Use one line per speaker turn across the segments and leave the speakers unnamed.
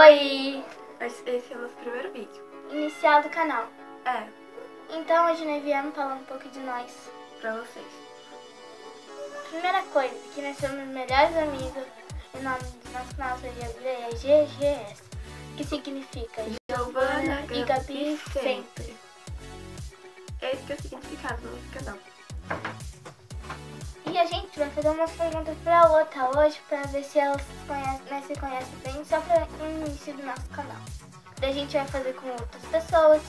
Oi!
Esse é o nosso primeiro vídeo.
Inicial do canal.
É,
Então hoje nós viemos falar um pouco de nós.
pra vocês.
Primeira coisa, que nós somos melhores amigos. O nome do nosso canal é GGS, que significa Giovana e Gabi sempre.
Esse que é o significado do nosso canal.
E a gente vai fazer umas perguntas pra outra hoje, pra ver se elas se conhecem bem, só para o início do nosso canal. Daí a gente vai fazer com outras pessoas,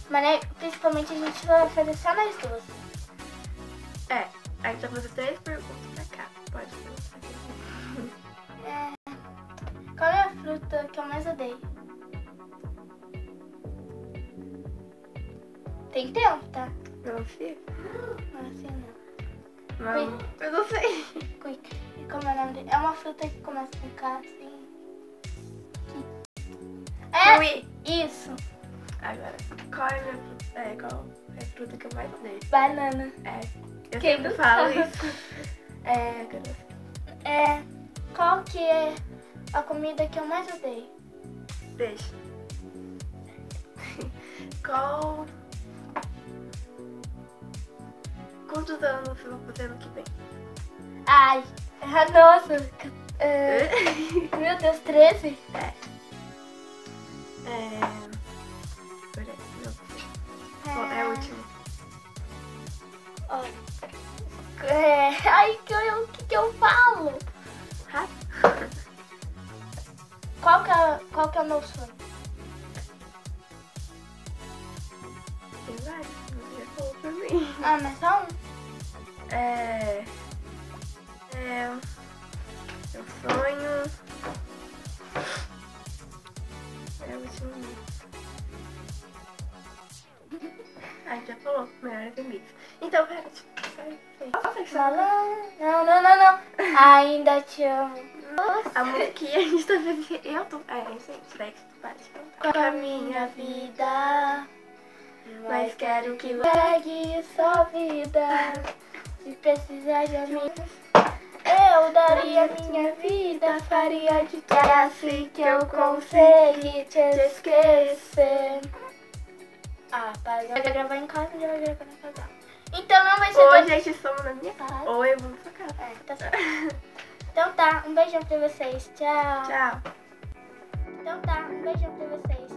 mas né, principalmente a gente vai fazer só nós duas.
É, a gente vai fazer 3 perguntas pra cá. Pode começar.
Qual é a fruta que eu mais odeio? Tem tempo, tá?
Melancia?
Não, assim não.
Não, eu não sei.
Quick. E como é o nome dele? É uma fruta que começa com K, assim.
Kiwi.
Isso.
Agora, qual é a minha fruta? Qual é a fruta que eu mais odeio?
Banana.
Eu
Quem
sempre
não
falo
sabe?
isso. Agora
Qual que é a comida que eu mais odeio?
deixa. Qual... Quantos anos você vai fazer ano que vem?
Ai, nossa. Meu Deus, 13?
Peraí, não sei. Qual é a última?
Ó. Ai, o que eu falo? Qual que é o meu sonho?
Tem vários, você já falou pra mim.
Ah, mas só um?
Meu sonho é o último. A gente já falou, melhores amigos. Então, pera,
Não. Ainda te amo.
a musiquinha a gente tá fazendo. Eu tô. Isso aí, daí que tu para de cantar.
Com a minha vida, mas quero que pegue sua vida. Se precisar de mim, eu daria minha vida. Faria de tudo assim que eu consegui te esquecer. Pai, vai gravar em casa, já vai gravar na casa. Então não vai ser...
Hoje a gente somos na minha casa.
Tá.
Ou eu vou na sua casa.
Tá certo. Então tá, um beijão pra vocês. Tchau.
Tchau.
Então tá, um beijão pra vocês.